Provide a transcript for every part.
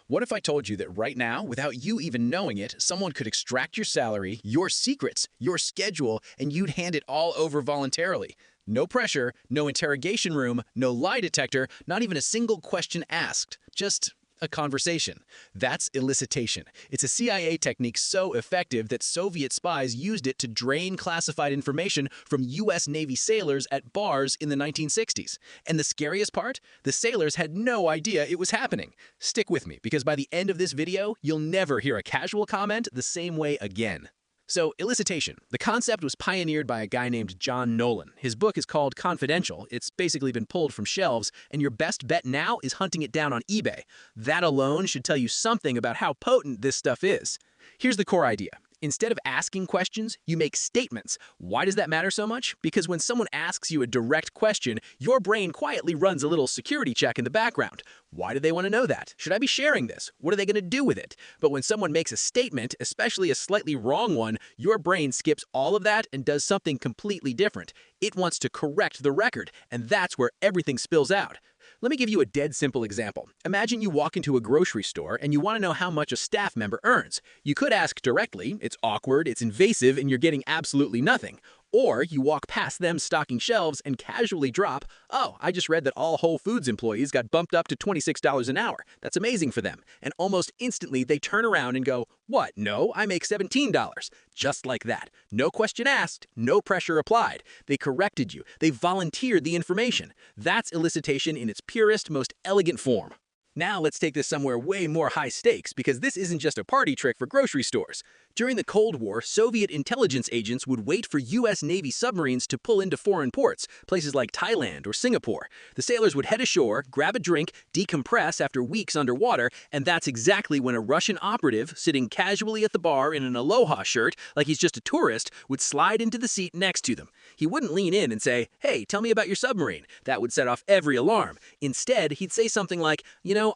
What if I told you that right now, without you even knowing it, someone could extract your salary, your secrets, your schedule, and you'd hand it all over voluntarily? No pressure, no interrogation room, no lie detector, not even a single question asked. Just a conversation. That's elicitation. It's a CIA technique so effective that Soviet spies used it to drain classified information from US Navy sailors at bars in the 1960s. And the scariest part? The sailors had no idea it was happening. Stick with me, because by the end of this video, you'll never hear a casual comment the same way again. So, elicitation. The concept was pioneered by a guy named John Nolan. His book is called Confidential. It's basically been pulled from shelves, and your best bet now is hunting it down on eBay. That alone should tell you something about how potent this stuff is. Here's the core idea. Instead of asking questions, you make statements. Why does that matter so much? Because when someone asks you a direct question, your brain quietly runs a little security check in the background. Why do they want to know that? Should I be sharing this? What are they going to do with it? But when someone makes a statement, especially a slightly wrong one, your brain skips all of that and does something completely different. It wants to correct the record, and that's where everything spills out. Let me give you a dead simple example. Imagine you walk into a grocery store and you want to know how much a staff member earns. You could ask directly, it's awkward, it's invasive, and you're getting absolutely nothing. Or you walk past them stocking shelves and casually drop, "Oh, I just read that all Whole Foods employees got bumped up to $26 an hour. That's amazing for them." And almost instantly they turn around and go, "What? No, I make $17. Just like that. No question asked, no pressure applied. They corrected you. They volunteered the information. That's elicitation in its purest, most elegant form. Now let's take this somewhere way more high stakes, because this isn't just a party trick for grocery stores. During the Cold War, Soviet intelligence agents would wait for US Navy submarines to pull into foreign ports, places like Thailand or Singapore. The sailors would head ashore, grab a drink, decompress after weeks underwater, and that's exactly when a Russian operative, sitting casually at the bar in an Aloha shirt, like he's just a tourist, would slide into the seat next to them. He wouldn't lean in and say, "Hey, tell me about your submarine." That would set off every alarm. Instead, he'd say something like,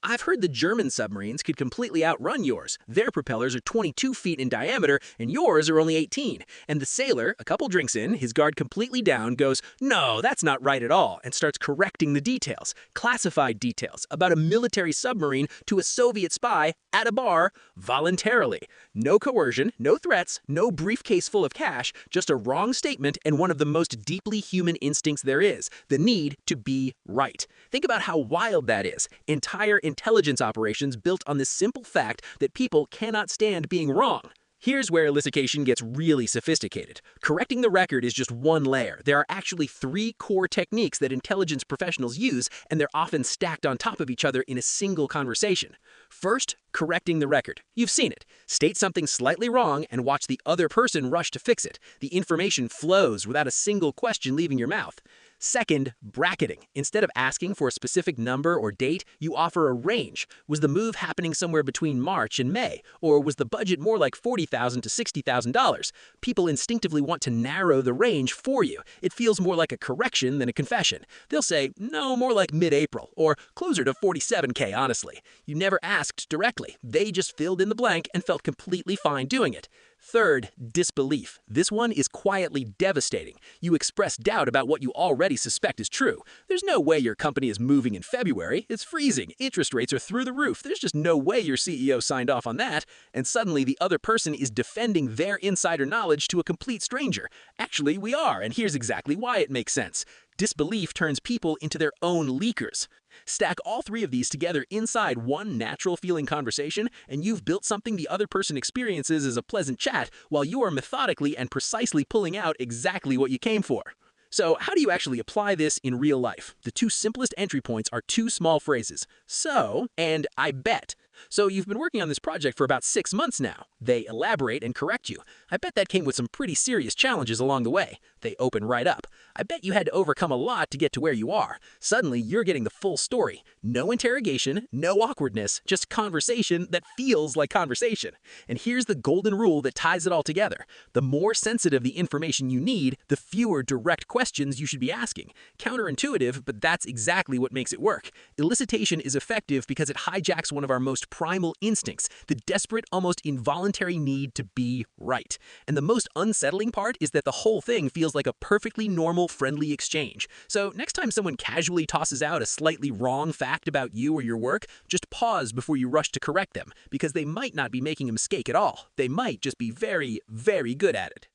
"I've heard the German submarines could completely outrun yours. Their propellers are 22 feet in diameter, and yours are only 18. And the sailor, a couple drinks in, his guard completely down, goes, "No, that's not right at all," and starts correcting the details, classified details, about a military submarine to a Soviet spy at a bar, voluntarily. No coercion, no threats, no briefcase full of cash, just a wrong statement and one of the most deeply human instincts there is, the need to be right. Think about how wild that is. Entire intelligence operations built on this simple fact that people cannot stand being wrong. Here's where elicitation gets really sophisticated. Correcting the record is just one layer. There are actually 3 core techniques that intelligence professionals use, and they're often stacked on top of each other in a single conversation. First, correcting the record. You've seen it. State something slightly wrong and watch the other person rush to fix it. The information flows without a single question leaving your mouth. Second, bracketing. Instead of asking for a specific number or date, you offer a range. Was the move happening somewhere between March and May? Or was the budget more like $40,000 to $60,000? People instinctively want to narrow the range for you. It feels more like a correction than a confession. They'll say, "No, more like mid-April," or "Closer to 47K, honestly." You never asked directly. They just filled in the blank and felt completely fine doing it. Third, disbelief. This one is quietly devastating. You express doubt about what you already suspect is true. There's no way your company is moving in February. It's freezing. Interest rates are through the roof. There's just no way your CEO signed off on that. And suddenly the other person is defending their insider knowledge to a complete stranger. "Actually, we are, and here's exactly why it makes sense." Disbelief turns people into their own leakers. Stack all 3 of these together inside one natural-feeling conversation, and you've built something the other person experiences as a pleasant chat, while you are methodically and precisely pulling out exactly what you came for. So how do you actually apply this in real life? The 2 simplest entry points are 2 small phrases, "so" and "I bet." "So you've been working on this project for about 6 months now." They elaborate and correct you. "I bet that came with some pretty serious challenges along the way." They open right up. "I bet you had to overcome a lot to get to where you are." Suddenly, you're getting the full story. No interrogation, no awkwardness, just conversation that feels like conversation. And here's the golden rule that ties it all together. The more sensitive the information you need, the fewer direct questions you should be asking. Counterintuitive, but that's exactly what makes it work. Elicitation is effective because it hijacks one of our most primal instincts, the desperate, almost involuntary need to be right. And the most unsettling part is that the whole thing feels feels like a perfectly normal, friendly exchange. So next time someone casually tosses out a slightly wrong fact about you or your work, just pause before you rush to correct them, because they might not be making a mistake at all. They might just be very, very good at it.